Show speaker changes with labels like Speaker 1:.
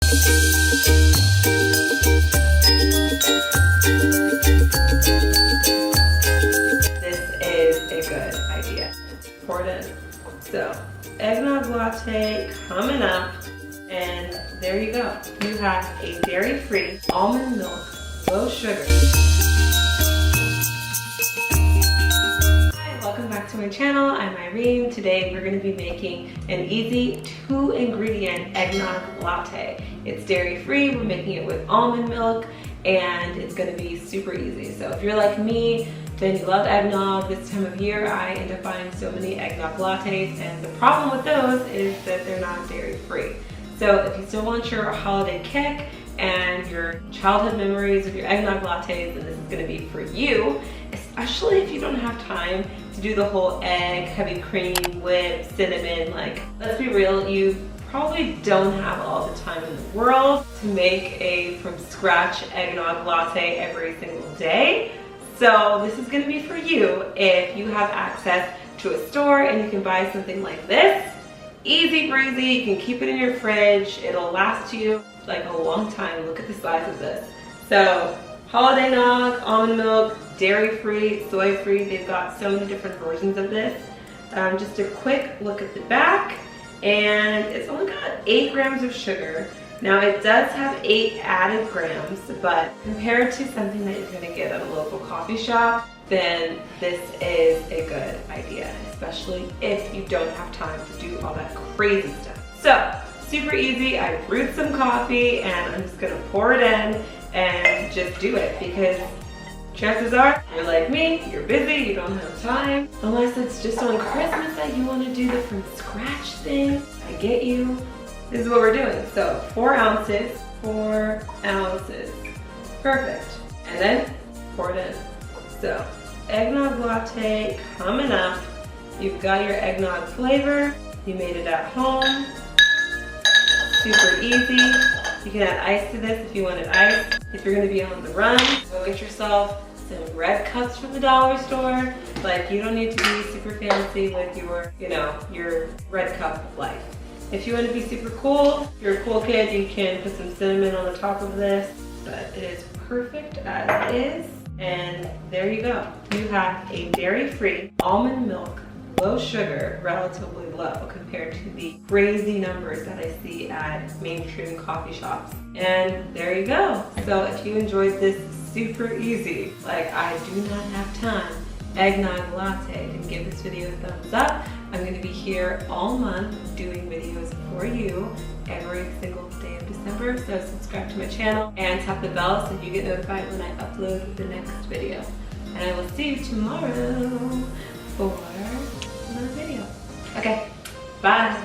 Speaker 1: This is a good idea. Pour it in. So, eggnog latte coming up, and there you go. You have a dairy-free almond milk, low sugar. Hi, welcome back to my channel. I'm Irene. Today we're going to be making an easy 2-ingredient eggnog latte. It's dairy-free. We're making it with almond milk, and it's going to be super easy. So if you're like me, then you love eggnog. This time of year, I end up buying so many eggnog lattes, and the problem with those is that they're not dairy-free. So if you still want your holiday kick and your childhood memories of your eggnog lattes, then this is gonna be for you, especially if you don't have time to do the whole egg, heavy cream, whip, cinnamon. Like, let's be real, you probably don't have all the time in the world to make a from scratch eggnog latte every single day. So this is gonna be for you if you have access to a store and you can buy something like this. Easy breezy, you can keep it in your fridge. It'll last you like a long time. Look at the size of this. So, holiday nog, almond milk, dairy-free, soy-free. They've got so many different versions of this. Just a quick look at the back, and it's only got 8 grams of sugar. Now it does have 8 added grams, but compared to something that you're gonna get at a local coffee shop, then this is a good idea, especially if you don't have time to do all that crazy stuff. So, super easy. I brewed some coffee and I'm just gonna pour it in and just do it, because chances are you're like me, you're busy, you don't have time. Unless it's just on Christmas that you wanna do the from scratch thing. I get you. This is what we're doing. So 4 ounces, 4 ounces. Perfect. And then pour it in. So eggnog latte coming up. You've got your eggnog flavor. You made it at home. Super easy. You can add ice to this if you wanted ice. If you're gonna be on the run, go get yourself some red cups from the dollar store. Like, you don't need to be super fancy with your, your red cup of life. If you want to be super cool, if you're a cool kid, you can put some cinnamon on the top of this, but it is perfect as is. And there you go. You have a dairy-free almond milk, low sugar, relatively low compared to the crazy numbers that I see at mainstream coffee shops. And there you go. So if you enjoyed this super easy, like I do not have time, eggnog latte, then give this video a thumbs up. I'm going to be here all month doing videos for you every single day of December. So subscribe to my channel and tap the bell so you get notified when I upload the next video. And I will see you tomorrow for another video. Okay, bye.